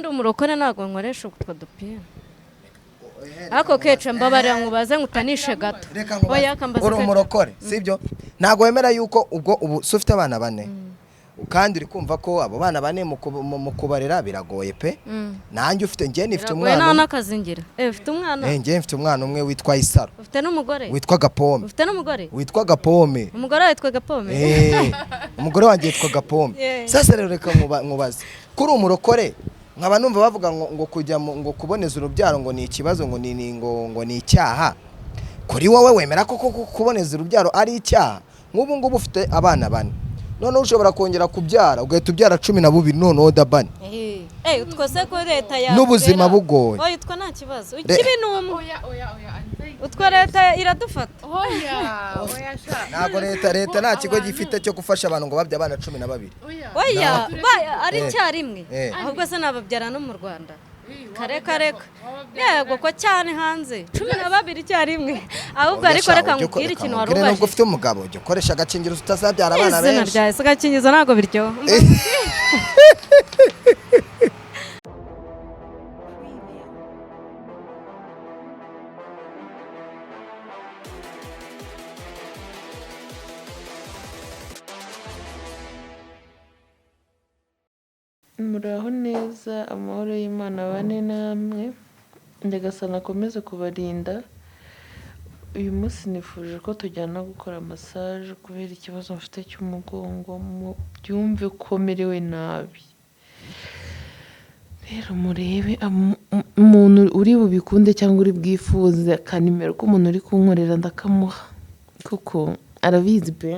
ndi umurokore ntabwo nkoresha utwo dupira ako keca mbabarira nkubaze ngutanishe gato oya kambaze uri umurokore sibyo ntago wemera yuko ubwo ubu ufite abana bane kandi uri kumva ko abo bana bane mu kubarera biragoye pe nanjye ufite njye nifite umwana nana nakazingira ufite umwana njye mfite umwana umwe witwa Isaro ufite n'umugore witwa Gapome ufite n'umugore witwa Gapome umugore witwa Gapome umugore wanjye witwa Gapome sasa rero reka nkubaze kuri umurokore nkaba numva bavuga ngo kujya ngo kuboneza urubyaro ngo ni ikibazo ngo ni icyaha kuri wowe wemera ko kuboneza urubyaro ari icyaha nk'ubu ngubu ufite abana bane none ushobora kongera kubyara ugahita ubyara 12 none odabane utwose ko leta ya n'ubuzima bugoye oya utwa nta kibazo ikibi numwe utwa leta iradufata oya ntago leta nta kigo gifite cyo gufasha abantu ngo babye abana 12 oya ari icyarimwe ahubwo se nababyara no mu Rwanda kareka yego ko cyane hanze 12 icyarimwe ahubwo ariko reka ngubwire ikintu wari ubaje nubwo ufite umugabo ujye ukoresha agakingirizo utazabyara abana benshi izina rya agakingirizo ntago biryo muraho neza amahoro y'Imana bane namwe ndagasana akomeze kubarinda uyu munsi nifuje ko tujyana gukora massage kubera ikibazo mfite cy'umugongo byumve ko merewe nabi rero murebe umuntu uri bubikunde cyangwa uri bwifuze akanimero ko umuntu uri kunkorera ndakamuha kuko arabizi pe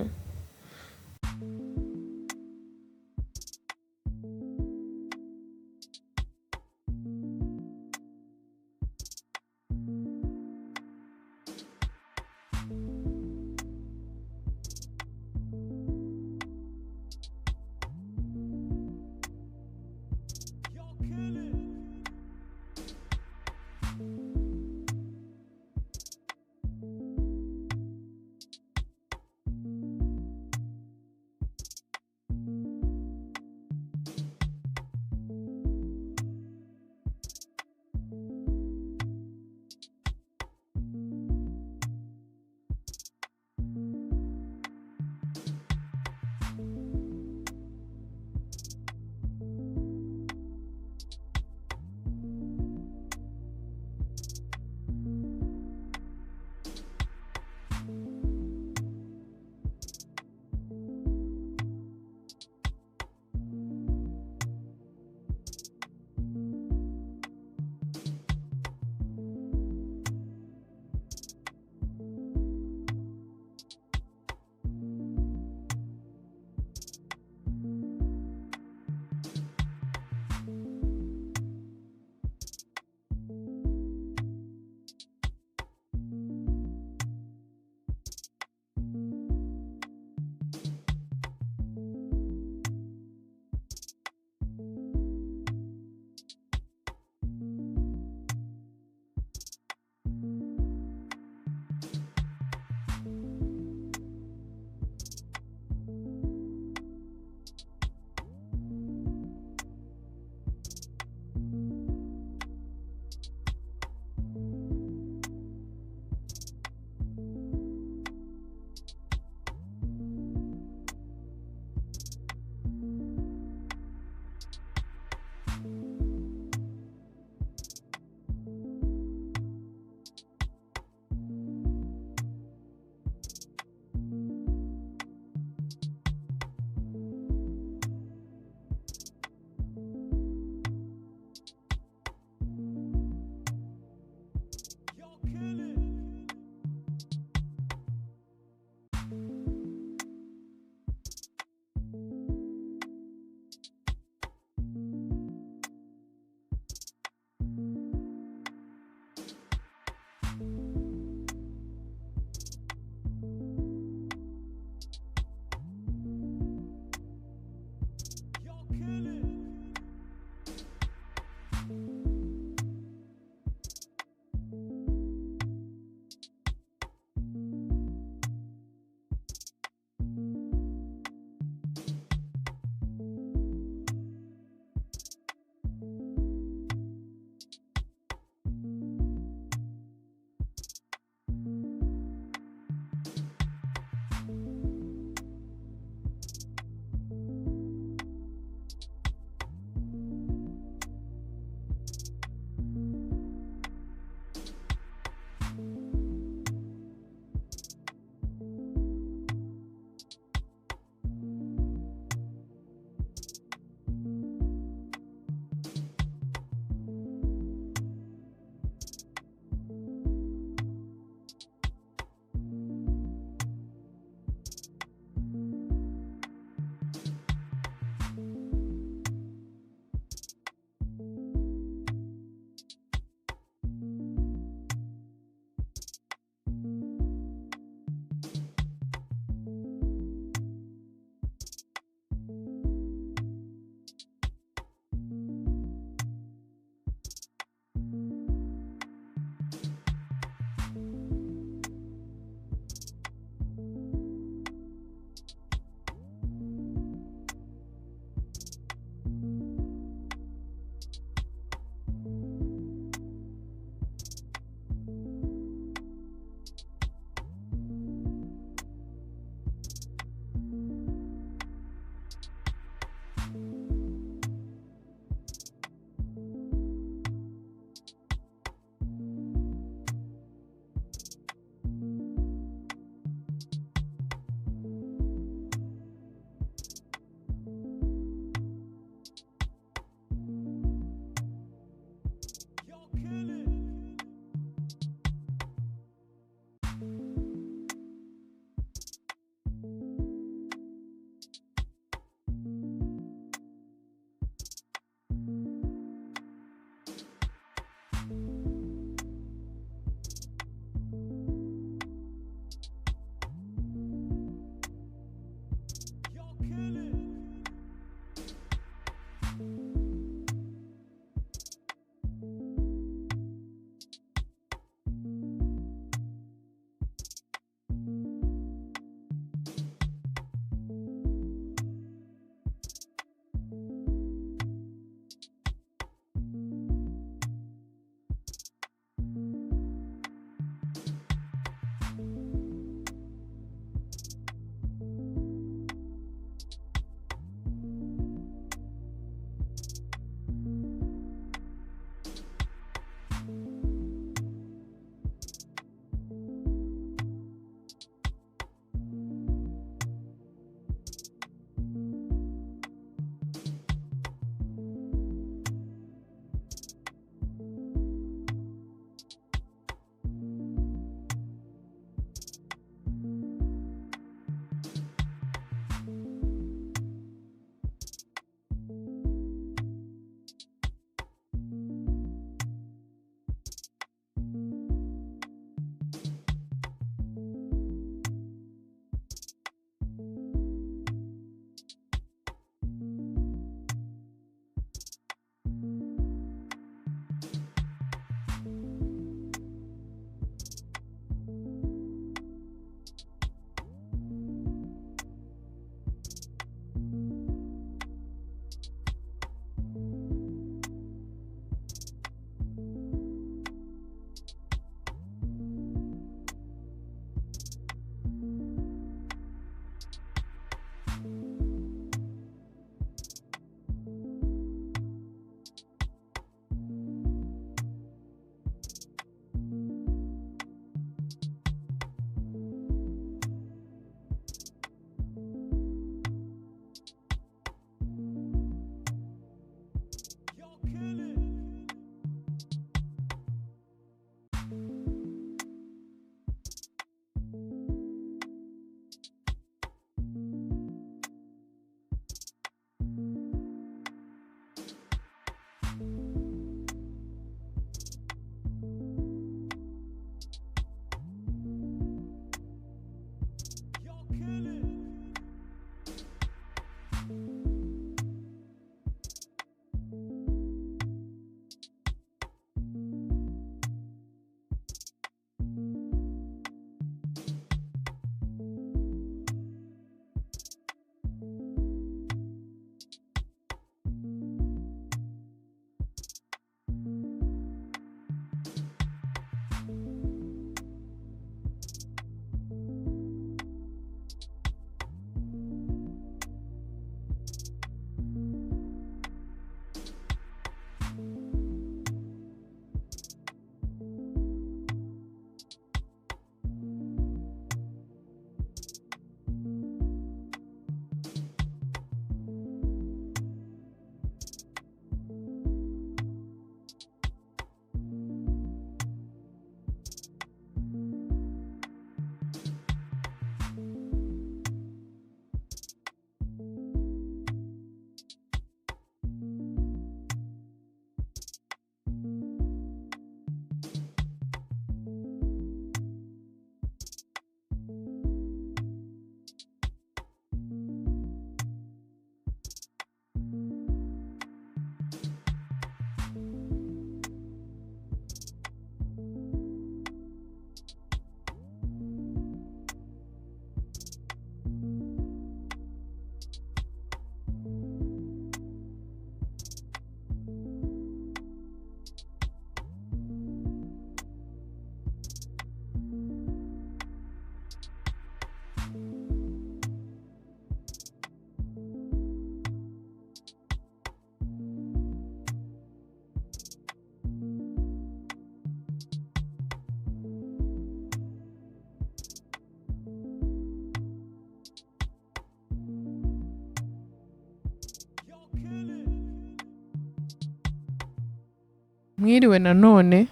mwiriwe nanone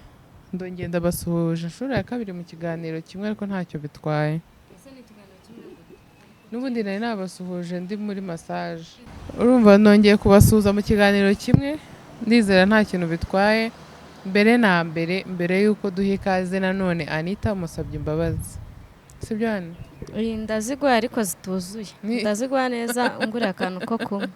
ndongera ndabasuhuje inshuro ya kabiri mu kiganiro kimwe ariko ntacyo bitwaye n'ubundi nari nabasuhuje ndi muri massage urumva nongeye kubasuhuza mu kiganiro kimwe ndizera nta kintu bitwaye mbere na mbere yuko duha ikaze nanone Anita umusabye imbabazi sibyo hano ndazigwa ariko zituzuye ndazigwa neza ungurira akantu ko kumwe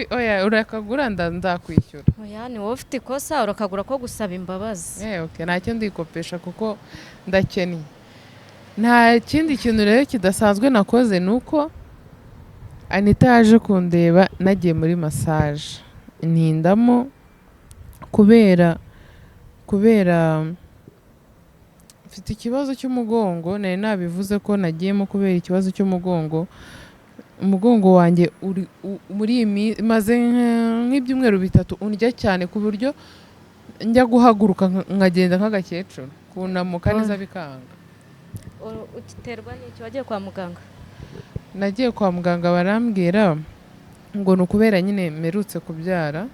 oya urakagura ndakwishyura oya ni wowe ufite ikosa urakagura ko gusaba imbabazi okay ntacyo ndikopesha kuko ndakennye nta kindi kintu rero kidasanzwe nakoze nuko Anita yaje kundeba nagiye muri massage ntindamo kubera mfite ikibazo cy'umugongo nari nabivuze ko nagiyemo kubera ikibazo cy'umugongo umugongo wanjye muri maze nk'ibyumweru bitatu undya cyane ku buryo njya guhaguruka nkagenda nk'agakecuru kunamuka neza bikanga ukiterwa n'iki wagiye kwa muganga nagiye kwa muganga barambwira ngo ni ukubera nyine mperutse kubyara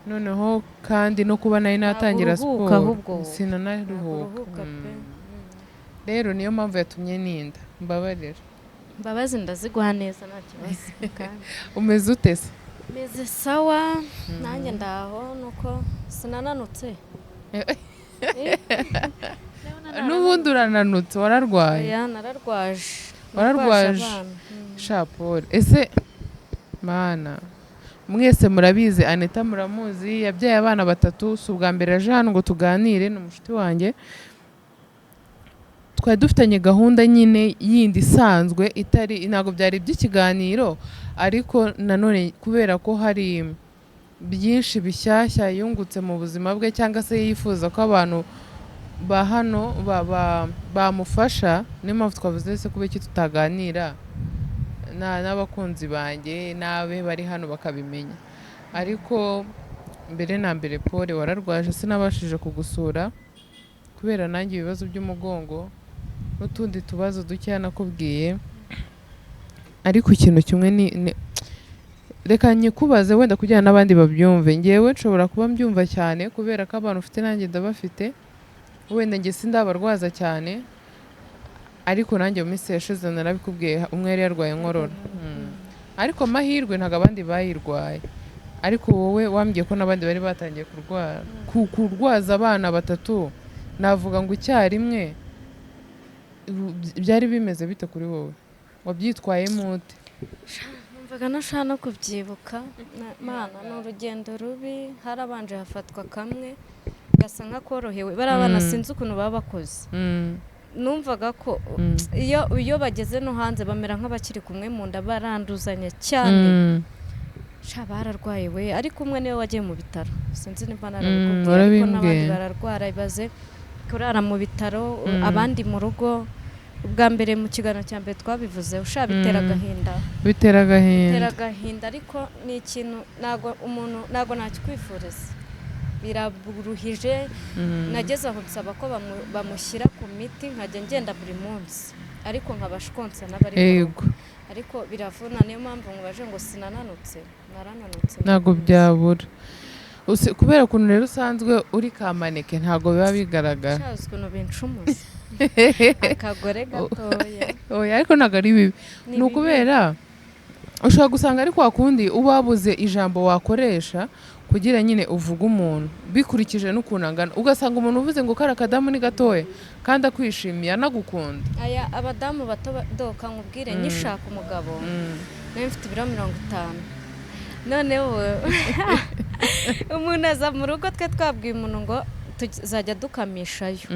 noneho kandi no kuba nari natangira siporo sinanaruhuka rero niyo mpamvu yatumye ninda mbabarira mbabazi ndaziguha neza nta kibazo umeze ute se meze sawa nanjye ndaho nuko sinananutse n'ubundi urananutse wararwaye wararwaje shapure ese mana mwese murabizi Anita muramuzi yabyaye abana 3 si ubwa mbere aje hano ngo tuganire n'umushuti wanjye twari dufitanye gahunda nyine yindi isanzwe itari ntago byari by'ikiganiro ariko nanone kubera ko hari byinshi bishyashya yungutse mu buzima bwe cyangwa se yifuza ko abantu ba hano bamufasha niyo mpamvu twavuze se kuba iki tutaganira n'abakunzi banjye n'abe bari hano bakabimenya ariko mbere na mbere Paul wararwaje sinabashije kugusura kubera nanjye ibibazo by'umugongo n'utundi tubazo dukeya nakubwiye ariko ikintu kimwe ni reka nyikubaze wenda kugira n'abandi babyumve ngewe nshobora kuba mbyumva cyane kubera ko abantu ufite nanjye ndabafite wenda nge sindabarwaza cyane ariko nanjye mu minsi yashize narabikubwiye umwe yari yarwaye inkorora ariko amahirwe ntabwo abandi bayirwaye ariko wowe wambwiye ko n'abandi bari batangiye kurwaza abana 3 navuga ngo icyarimwe byari bimeze bite kuri wowe wabyitwayemo ute numvaga nashaka no kubyibuka mana ni urugendo rubi harabanje hafatwa kamwe gasa nka korohewe bari abana sinzi ukuntu baba bakoze numvaga ko iyo bageze no hanze bamera nk'abakiri kumwe mu nda baranduzanya cyane bararwaye we ariko umwe niwe wagiye mu bitaro sinzi niba narabikubwiye ariko n'abandi bararwara ibaze kurara mu bitaro abandi mu rugo ubwa mbere mu kiganiro cya mbere twabivuze bitera agahinda ariko ni ikintu ntago nakikwifuriza biraburuhije nageze aho nsaba ko bamushyira ku miti nkajya ngenda buri munsi ariko nkabasha konsa n'abari ariko biravuna niyo mpamvu mubaje ngo sinananutse narananutse ntago byabura kubera ukuntu rero usanzwe uri kamaneke ntago biba bigaragara cyazwe ukuntu bincumuza akagore gatoya oya ariko ntago ari bibi ni ukubera ushobora gusanga ari kwa kundi uba wabuze ijambo wakoresha kugira nyine uvuga umuntu bikurikije n'ukuntu angana ugasanga umuntu uvuze ngo kara kadamu ni gatoya kandi akwishimiye anagukunda aya abadamu bato doka nkubwire nyishaka umugabo nawe mfite ibiro 50 noneho umuntu aza mu rugo twe twabwiye umuntu ngo tuzajya dukamishayo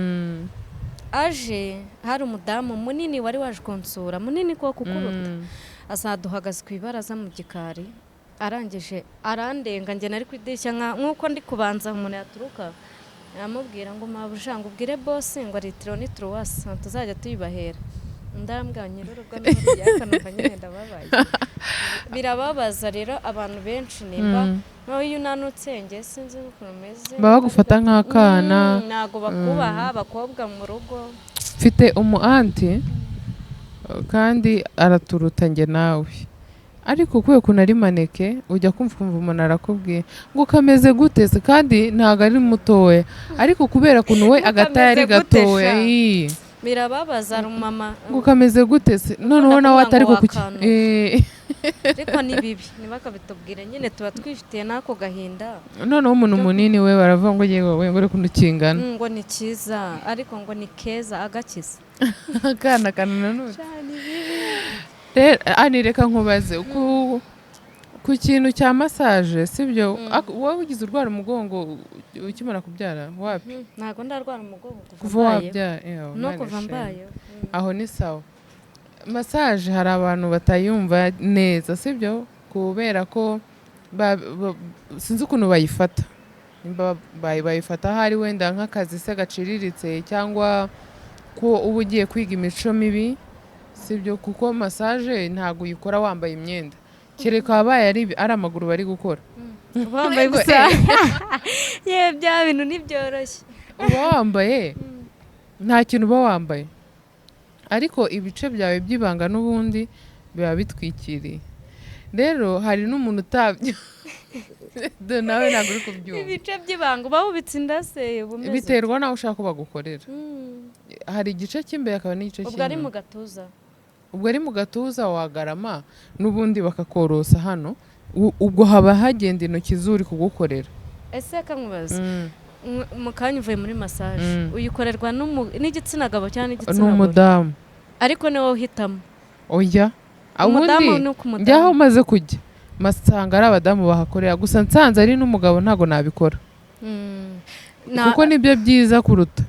aje hari umudamu munini wari waje konsura munini ko kukuruta azaduhagaze ku ibaraza mu gikari arangije arandenga njye nari kwidirishya nk'uko ndi kubanza umuntu yaturuka aramubwira ngo mabujanga ubwire boss ngo litiro ni truwasi tuzajya tuyibahera ndambwa nyirurugo n'yakanumva nyine ndababaye birababaza rero abantu benshi nimba naho iyo unanutse nge sinzi ukuntu umeze baba gufata nk'akana ntago bakubaha abakobwa mu rugo mfite umu anti kandi araturuta nge nawe ariko kubera ukuntu ari maneke ujya kumva umuntu arakubwiye ngo kameze gute se kandi ntabwo ari mutoya ariko kubera ukuntu we agataye ari gatoya birababaza mama ngo kameze gute se noneho nawe atari ariko ni bibi ntibakabitubwire nyine tuba twifitiye n'ako gahinda noneho umuntu munini we baravuga ngo yewe we ngo ukuntu kingana ngo ni cyiza ariko ngo ni keza agakiza akana nanone reka nkubaze ku kintu cya massage sibyo wowe ugize urwara umugongo ukimara kubyara wapi ntabwo ndarwara umugongo kuva wabyara no kuva mbaye aho ni sawa massage hari abantu batayumva neza sibyo kubera ko sinzi ukuntu bayifata bayifata hari wenda nk'akazi se gaciriritse cyangwa ko uba ugiye kwiga imico mibi sibyo kuko massage ntabwo uyikora wambaye imyenda kereka wabaye ari amaguru bari gukora wambaye gusa yewe bya bintu ntibyoroshye uba wambaye nta kintu uba wambaye ariko ibice byawe by'ibanga n'ubundi biba bitwikiriye rero hari n'umuntu utabyo nawe ntabwo uri kubyumva ibice by'ibanga uba wubitse inda se biterwa nawe ushaka ko bagukorera hari igice cy'imbere akaba n'igice cy'inyuma ubwo ari mu gatuza ubwo ari mu gatuza wagarama n'ubundi bakakorosa hano ubwo haba hagenda intoki z'uri kugukorera ese kankubaza mu kanya uvuye muri massage uyikorerwa n'igitsina gabo cyangwa n'igitsina gore n'umudamu ariko ni wowe uhitamo oya umudamu njyaho umaze kujya masanga ari abadamu bahakorera gusa nsanze ari n'umugabo ntabwo nabikora kuko nibyo byiza kuruta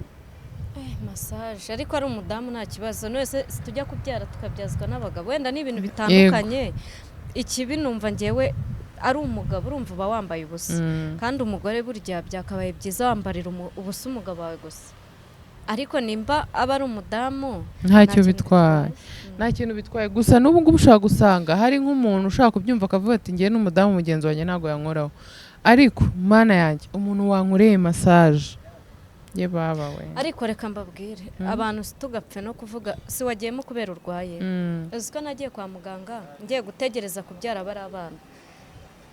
massage ariko ari umudamu nta kibazo nose tujya kubyara tukabyazwa n'abagabo wenda ni ibintu bitandukanye ikibi numva ngewe ari umugabo urumva uba wambaye ubusa kandi umugore burya byakabaye byiza wambarira ubusa umugabo wawe gusa ariko nimba aba ari umudamu ntacyo bitwaye nta kintu bitwaye gusa n'ubu ngubu ushobora gusanga hari nk'umuntu ushaka kubyumva akavuga ati ngewe n'umudamu mugenzi wanjye ntabwo yankoraho ariko mana yanjye umuntu wankoreye massage ye baba we ariko reka mbabwire abantu tugapfe no kuvuga si wagiyemo kubera urwaye uzi ko nagiye kwa muganga ngiye gutegereza kubyara bari abana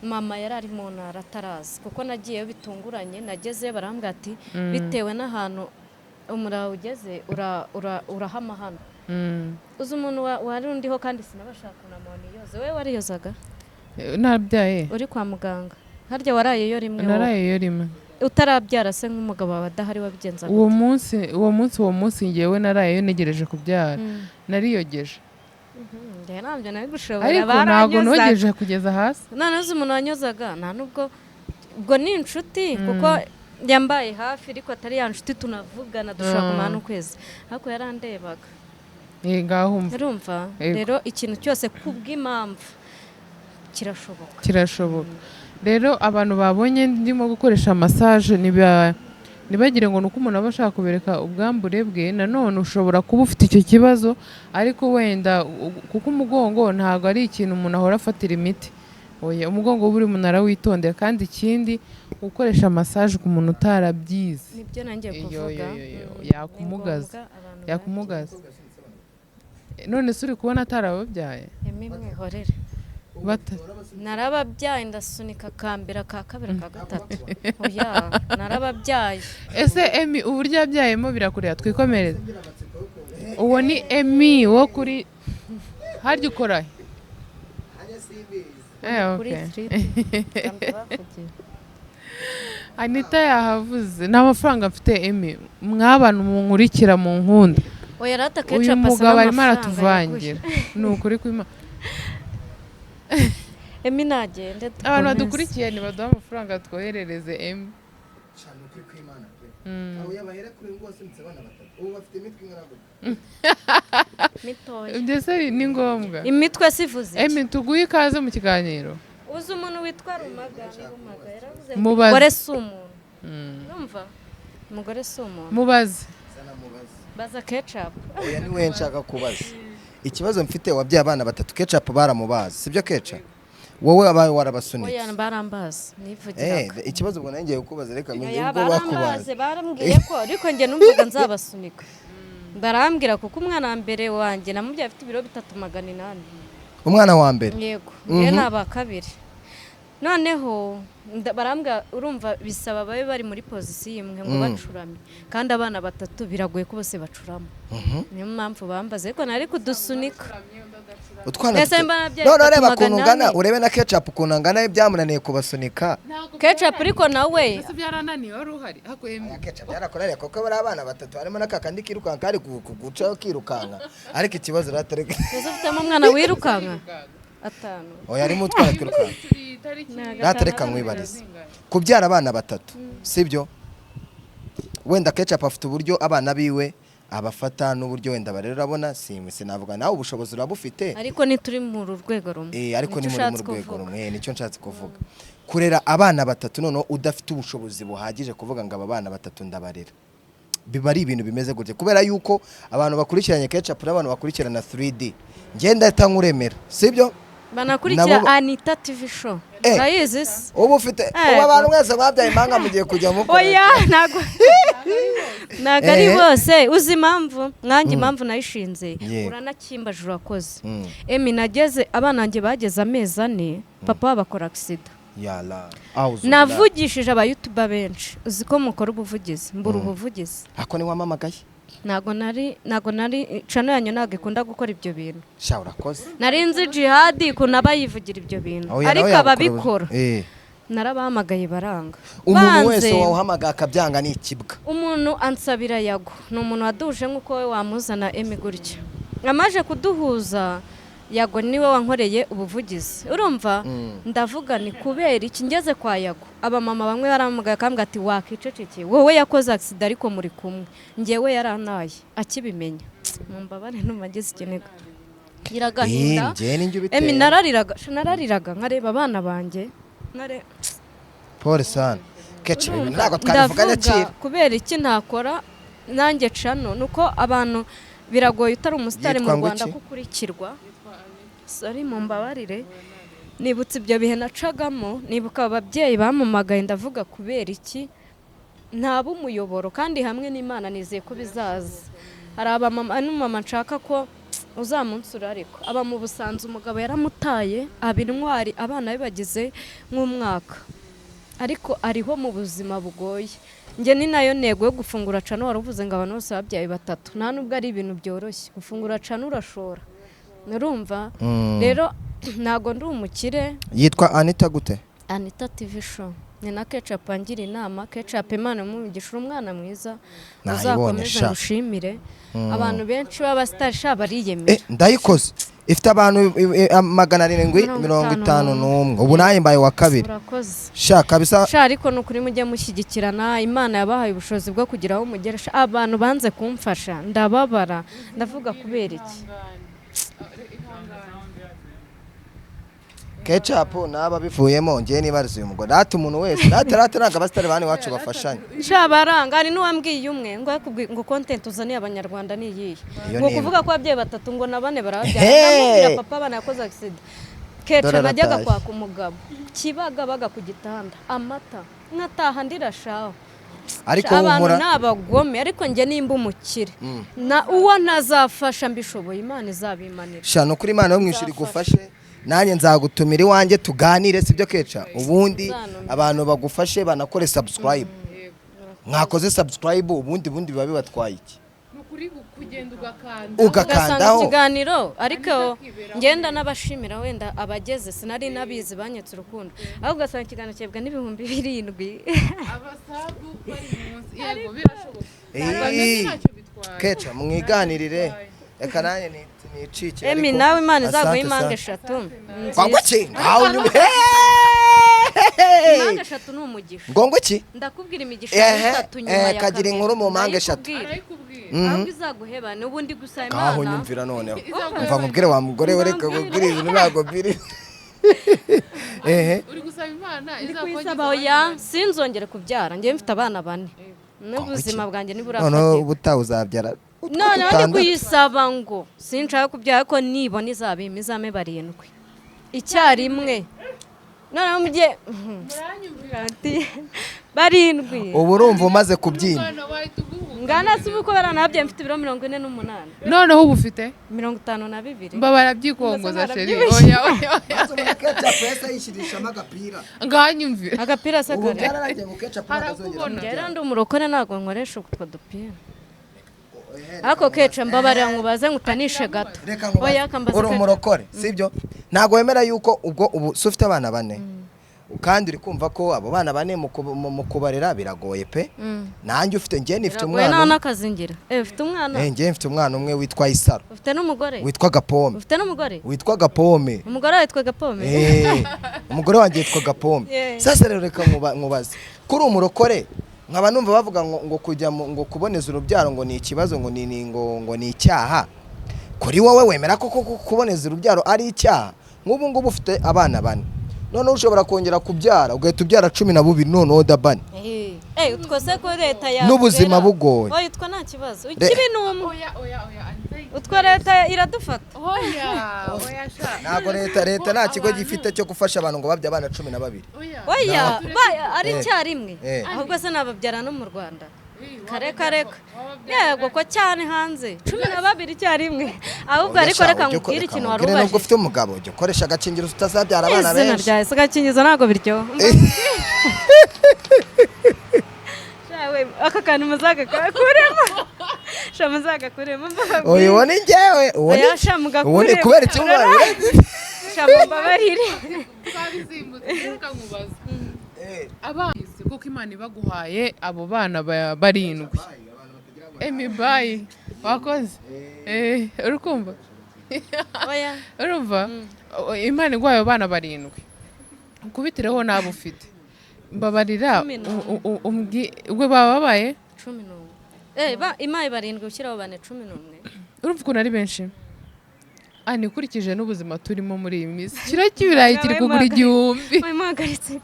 mama yari ari mu ntara atarazi kuko nagiyeyo bitunguranye nagezeyo barambwira ati bitewe n'ahantu umuraho ugeze urahama hano uzi umuntu wari undiho kandi sinabashaka kunamubona iyoze wowe wariyozaga nabyaye uri kwa muganga harya warayeyo rimwe narayeyo rimwe utarabyara se nk'umugabo wawe adahari wabigenza uwo munsi ngewe narayeyo negereje kubyara nariyogeje ariko ntabwo nogeje kugeza hasi none uzi umuntu wanyozaga nta nubwo ubwo ni inshuti kuko yambaye hafi ariko atari ya nshuti tunavugana dushobora kumara n'ukwezi ariko yarandebaga ngaho urumva rero ikintu cyose kubw'impamvu kirashoboka rero abantu babonye ndimo gukoresha massage ntibagire ngo ni uko umuntu aba ashaka kubereka ubwambure bwe nanone ushobora kuba ufite icyo kibazo ariko wenda kuko umugongo ntabwo ari ikintu umuntu ahora afatira imiti umugongo buri muntu arawitondera kandi ikindi gukoresha massage ku muntu utarabyize nibyo nanjye kuvuga yakumugaza none se uri kubona atarababyaye mwihorere narababyaye ndasunika akambere ka kabiri ka gatatu oya narababyaye ese Emi uburyo yabyayemo birakureba twikomereze uwo ni Emi wo kuri harya ukora Anita yahavuze nta mafaranga mfite Emi mwabana munkurikira mu nkunda uyu mugabo arimo aratuvangira ni ukuri kw'Imana Emi nagende abantu badukurikiye ntibaduha amafaranga twoherereze Emi mbese ni ngombwa imitwe sivuze Emi tuguhe ikaze mu kiganiro uzi umuntu witwa Rumaga yaravuze umugore si umuntu numva umugore si umuntu mubaze baza ketchup oya ni we nshaka kubaza ikibazo mfite wabyaye abana batatu ketchup baramubaza sibyo ketchup wowe abaye warabasunitse oya barambaza nivugiraga ikibazo ubwo nangiye kukubaza reka menye ubwo bakubaza barambwiye ko ariko njye numvaga nzabasunika barambwira kuko umwana wa mbere wanjye namubyaye afite ibiro 3,800 umwana wa mbere yego njye ni aba kabiri noneho barambwa urumva bisaba babe bari muri pozisiyo imwe ngo bacurame kandi abana batatu biragoye ko bose bacuramo niyo mpamvu bambaze ariko nari kudusunika utwana none reba ukuntu ungana urebe na ketchup ukuntu angana byamunaniye kubasunika ketchup ariko nawe byarananiye wari uhari ketchup yarakoreye kuko bari abana batatu harimo n'akakandi kirukanka kari kugucaho kirukanka ariko ikibazo ratareka ufitemo umwana wirukanka 5 oya arimo utwana twirukanka ratareka mwibarize kubyara abana batatu sibyo wenda ketchup afite uburyo abana biwe abafata n'uburyo wenda barera abona sinavuga nawe ubushobozi urabufite ariko ni turi mu rwego rumwe ariko ni muri mu rwego rumwe nicyo nshatse kuvuga kurera abana batatu none udafite ubushobozi buhagije kuvuga ngo aba bana batatu ndabarera biba ari ibintu bimeze gutya kubera yuko abantu bakurikiranye ketchup n'abantu bakurikirana 3D ngenda tankuremera sibyo banakurikira Anita TV show urayizi ubu ufite ubu abantu mwese babyaye impanga mugiye kujya mu oya ntago ari bose uzi impamvu mwanjye impamvu nayishinze uranakimbaje urakoze nageze abana banjye bageze amezi 4 papa bakora accident navugishije abayutuba benshi uzi ko mukora ubuvugizi mbura ubuvugizi ako ni wamamagaye nago nari channel yanyu ntago ikunda gukora ibyo bintu sha urakoze nari nzi jihad ikuna bayivugira ibyo bintu ariko ababikora narabahamagaye baranga umuntu wese wawuhamagaye akabyanga ni ikibwa umuntu ansabira yago ni umuntu waduje nk'uko we wamuzana gutya amaje kuduhuza yago niwe wankoreye ubuvugizi urumva ndavuga ni kubera iki ngeze kwa yago abamama bamwe baramugaye akambwa ati wakicecekeye wowe yakoze accident ariko muri kumwe ngewe yaranaye akibimenya mumbabane numageze ikinega iragahinda narariraga nkareba abana banjye Paul San keche ntago twabivuganye cyira kubera iki ntakora nanjye cano nuko abantu biragoye utari umusitari mu Rwanda kukurikirwa sorry mumbabarire nibutse ibyo bihe nacagamo nibuka ababyeyi bamumagaye ndavuga kubera iki ntaba umuyoboro kandi hamwe n'Imana nizeye ko bizaza hari abamama n'umama nshaka ko uzamunsura ariko aba mu Busanza umugabo yaramutaye abintwari abana be bagize nk'umwaka ariko ariho mu buzima bugoye nge ni nayo ntego yo gufungura cano waruvuze ngo abantu bose babyaye batatu nta nubwo ari ibintu byoroshye gufungura cano urashora nurumva rero ntago ndi umukire yitwa Anita gute Anita TV show ni na ketchup angira inama ketchup Imana umugisha umwana mwiza uzakomeza gushimire abantu benshi b'abastar bariyemera ndayikoze ifite abantu 751 ubu naye mbaye wa kabiri shaka bisa ariko nukuri mujye mushyigikirana Imana yabahaye ubushobozi bwo kugira aho mugeresha abantu banze kumfasha ndababara ndavuga kubera iki ketchup naba bivuyemo ngiye nibarize uyu mugore ati umuntu wese nataraga abasitari bane wacu bafashanye shabaranga ari nuwambwiye umwe ngo content uzaniye abanyarwanda ni yiye ngo kuvuga ko ababyeyi batatu ngo nabane barabyara papa bana yakoze accident ketchup najyaga kwaka umugabo kibaga baga ku gitanda amata nkataha ndirashaho ariko abantu nabagome ariko nge nimba umukire na uwo ntazafasha mbishoboye Imana izabimanira shano kuri Imana yo mwishuri gufashe nanye nzagutumira iwanjye tuganire sibyo keca ubundi abantu bagufashe banakore subscribe mwakoze subscribe ubundi biba bibatwaye iki nukuri kugenda ugakandaho ikiganiro ariko ngenda nabashimira wenda abageze sinari nabizi banyetse urukundo aho ugasanga ikiganiro cyebwa n'ibihumbi 7 abasabu bari munsi yego birashoboka keca mwiganirire reka nanye nicike nawe Imana izaguha impanga 3 ngwango ki aho nyume impanga 3 ni umugisha ngwango ki ndakubwira imigisha 3 nyuma ya kagira inkuru mu mpanga 3 ahubwo izaguheba n'ubundi gusa Imana aho nyumvira noneho umva nkubwire wa mugore we reka gukuri ibintu ntago biri uri gusaba Imana izakongera oya sinzongere kubyara ngiye mfite abana 4 n'ubuzima bwanjye niburafatira none ubutahuzabyara none ndi kuyisaba ngo sinshaka kubyara ko nibona izabima izame 7 icyarimwe none mujye muranyumvira ati 7 ubu urumva umaze kubyina ngana si uko baranabye mfite ibiro 48 noneho ubu ufite 52 mbabara byikongoza sheri Mbasa oya ketchup yasa yishirishamo agapira nganyumvire agapira ubu sakare byararangiye mu ketchup Harakubona. ngera ndi umurokore ntabwo nkoresha utwo dupira ariko keca mbabarira nkubaze ngutanishe gato reka oya kambaza uri umurokore sibyo ntabwo wemera yuko ubwo ubu si ufite abana bane kandi uri kumva ko abo bana bane mu kubarera biragoye pe nanjye ufite njye nifite umwana umwana n'akazingira ufite umwana njye mfite umwana umwe witwa Isaro ufite n'umugore witwa Gapome ufite n'umugore witwa Gapome umugore witwa Gapome umugore wanjye yitwa Gapome sasa rero reka nkubaze kuri umurokore nkaba numva bavuga ngo kujya ngo kuboneza urubyaro ngo ni ikibazo ngo ni icyaha kuri wowe wemera ko kuboneza urubyaro ari icyaha nk'ubu ngubu ufite abana bane none ushobora kongera kubyara ugahita ubyara 12 noneho dabane utwose ko leta ya n'ubuzima bugoye oya utwo nta kibazo ikibi numwe utwo leta iradufata oya sha ntabwo leta nta kigo gifite cyo gufasha abantu ngo babye abana 12 oya ari icyarimwe ahubwo se nababyara no mu Rwanda kare yego ko cyane hanze 12 icyarimwe ahubwo ariko reka nkubwire ikintu wari ubaje nubwo ufite umugabo ujya ukoresha agakingirizo utazabyara abana benshi izina rya agakingirizo ntabwo biryo shawe aka kantu muzagakuremo muzagakuremo oya ubona njyewe oya mugakuremo kubera iki mbabarire twabizimbutse reka nkubaza abazi kuko Imana ibaguhaye abo bana barindwi emibayi wakoze urukumva oya urumva Imana iguhaye abo bana barindwi ukubitireho nabo ufite mbabarira ubwo baba babaye 11 Imana barindwi ushyiraho bane 11 urumva ukuntu ari benshi nikurikije n'ubuzima turimo muri iyi minsi kiro cy'ibirayi kiri kugura 1000 mpagaritse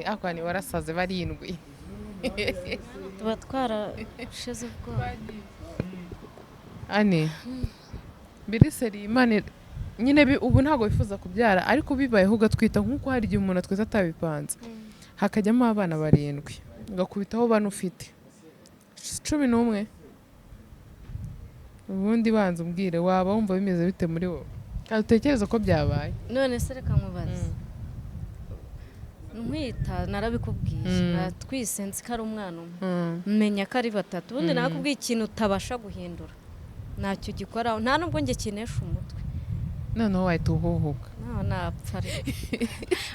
akwani warasaze barindwi tuba twarashize ubwoba biriseri Imana nyine ubu ntabwo bifuza kubyara ariko bibayeho ugatwita nk'uko hari igihe umuntu atwita atabipanze hakajyamo abana barindwi ugakubitaho bane ufite 11 ubundi banza umbwire waba wumva bimeze bite muri wowe kandi utekereza ko byabaye none se reka nkubaze nkwita narabikubwiye natwisenze ko ari umwana umwe menya ko ari batatu ubundi nakubwiye ikintu utabasha guhindura ntacyo gikoraho nta nubwo njye kinesha umutwe noneho wahita uhuhuka napfa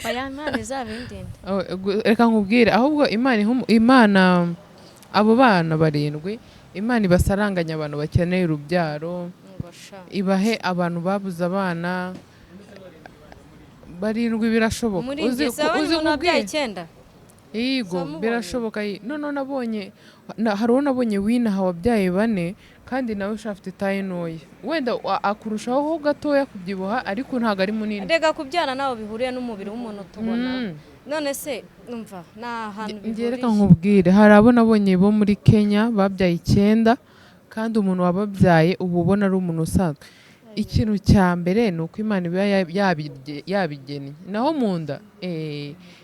aya Imana izabindinde reka nkubwire ahubwo Imana abo bana barindwi Imana ibasaranganya abantu bakeneye urubyaro ibahe abantu babuze abana barindwi birashoboka uzi kubwira 9 yego birashoboka none nabonye hari uwo nabonye winaha wabyaye bane kandi nawe ushafite taye ntoya wenda akurushaho gatoya kubyibuha ariko ntabwo ari munini rega kubyara nawe bihuriye n'umubiri w'umuntu tubona none se umva nta hantu bihuriye reka nkubwire hari abo nabonye bo muri Kenya babyaye 9 kandi umuntu wababyaye ubu ubona ari umuntu usanzwe ikintu cya mbere ni uko Imana iba yabigennye naho mu nda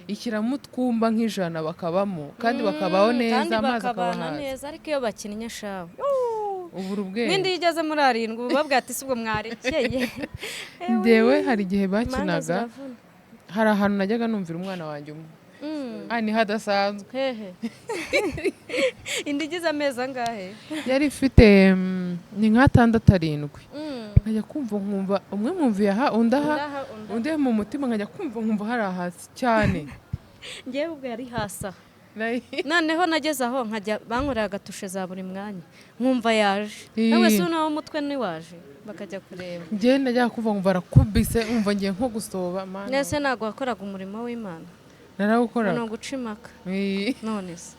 ishyiramo utwumba nk'ijana bakabamo kandi bakabaho neza amazi akabana neza ariko iyo bakinnye shawe ubura ubwenge n'indi igeze muri 7 babwira ati sibwo mwarekeye ndewe hari igihe bakinaga hari ahantu najyaga numvira umwana wanjye umwe ni hadasanzwe hehe indi igize amezi angahe yari ifite ni nka 6-7 nkajya kumva umwe mwumviye aha undi mu mutima nkajya kumva hari hasi cyane ngewe ubwo yari hasa noneho nageze aho nkajya bankorera agatushe za buri mwanya nkumva yaje nawe se unaho umutwe niwaje bakajya kureba ngewe najya kumva arakubise nkumva ngiye nko gusoba nese ntabwo wakoraga umurimo w'Imana narawukoraga no guca impaka none se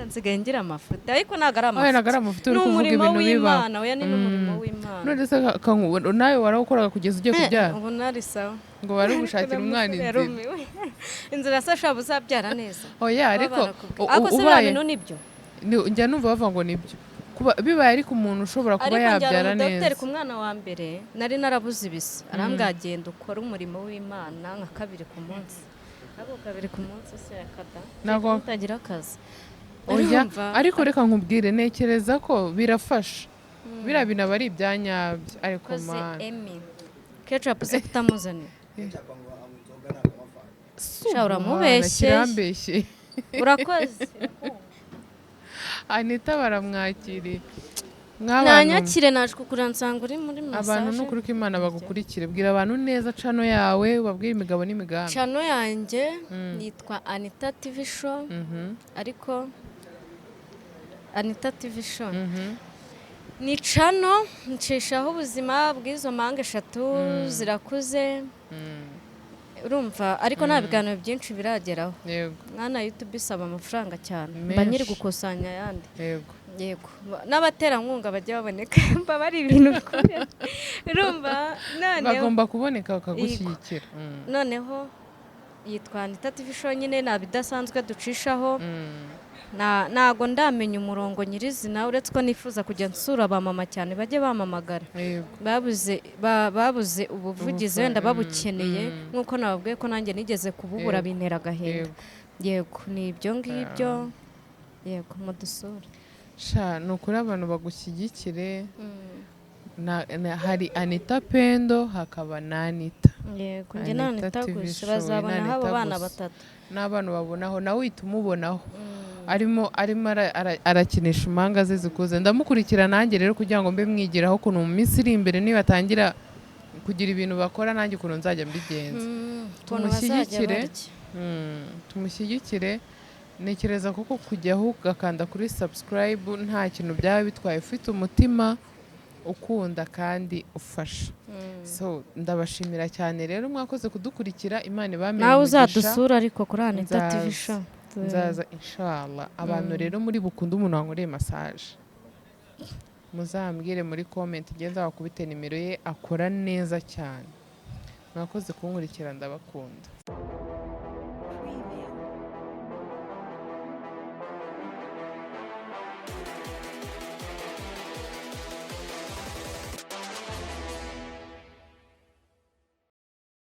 nsigaye ngira amafuta ariko ntabwo ari amafuta uri kuvuga ibintu biba oya ni n'umurimo w'Imana none se nawe warawukoraga kugeza ugiye kubyara ubu nari sawa ngo bari gushakira umwana inzira se shaba uzabyara neza oya ariko ubaye nibyo njya numva bavuga ngo nibyo kuba bibaye ariko umuntu ushobora kuba yabyara neza. Dogiteri ku mwana wa mbere nari narabuze ibisi arambwira genda ukora umurimo w'Imana nka 2 ku munsi. Abo 2 ku munsi se yakada ntabwo utagira akazi. Oya ariko reka nkubwire nekereza ko birafasha bira binaba ari ibyanyabyo ariko man ketchup se kutamuzana shaura mubeshye urakoze Anita baramwakiriye nanyakire naje kukura nsanga uri muri massage. Abantu n'ukuri ko Imana bagukurikire bwira abantu neza cano yawe ubabwire imigabo n'imigambi. Cano yanjye yitwa Anita TV Show ariko Anita TV Show ni cano ncishaho ubuzima bw'izo mpanga 3 zirakuze urumva ariko nta biganiro byinshi birageraho. Yego mwana YouTube isaba amafaranga cyane mba nyiri gukusanya yandi. Yego n'abaterankunga bajya baboneka mba bari ibintu bikomeye urumva none bagomba kuboneka bakagushyigikira. Noneho yitwa Anita TV Show nyine nabidasanzwe ducishaho nago ndamenya umurongo nyirizina uretse ko nifuza kujya nsura ba mama cyane bajye bamamagara babuze ubuvugizi wenda babukeneye nkuko nababwiye ko nanjye nigeze kububura bintera agahinda. Yego ni ibyo ngibyo yego mudusura sha nukuri abantu bagushyigikire. Hari Anita Pendo hakaba na Anita. Yego njye na Anita gusa bazabona abo bana 3 n'abantu babonaho nawe uhita umubonaho arimo arakinisha impanga ze zikuze. Ndamukurikira nanjye rero kugira ngo mbe mwigiraho ukuntu mu minsi iri imbere nibatangira kugira ibintu bakora nanjye ukuntu nzajya mbigenza. Tumushyigikire nekereza kuko kujyaho ugakanda kuri subscribe nta kintu byaba bitwaye ufite umutima ukunda kandi ufasha. So ndabashimira cyane rero mwakoze kudukurikira. Imana ibamenye nawe uzadusura ariko kuri Anita TV Show nzaza inshallah. Abantu rero muri bukunda umuntu wankoreye massage muzambwire muri comment ngenza bakubite nimero ye akora neza cyane. Mwakoze kunkurikira ndabakunda.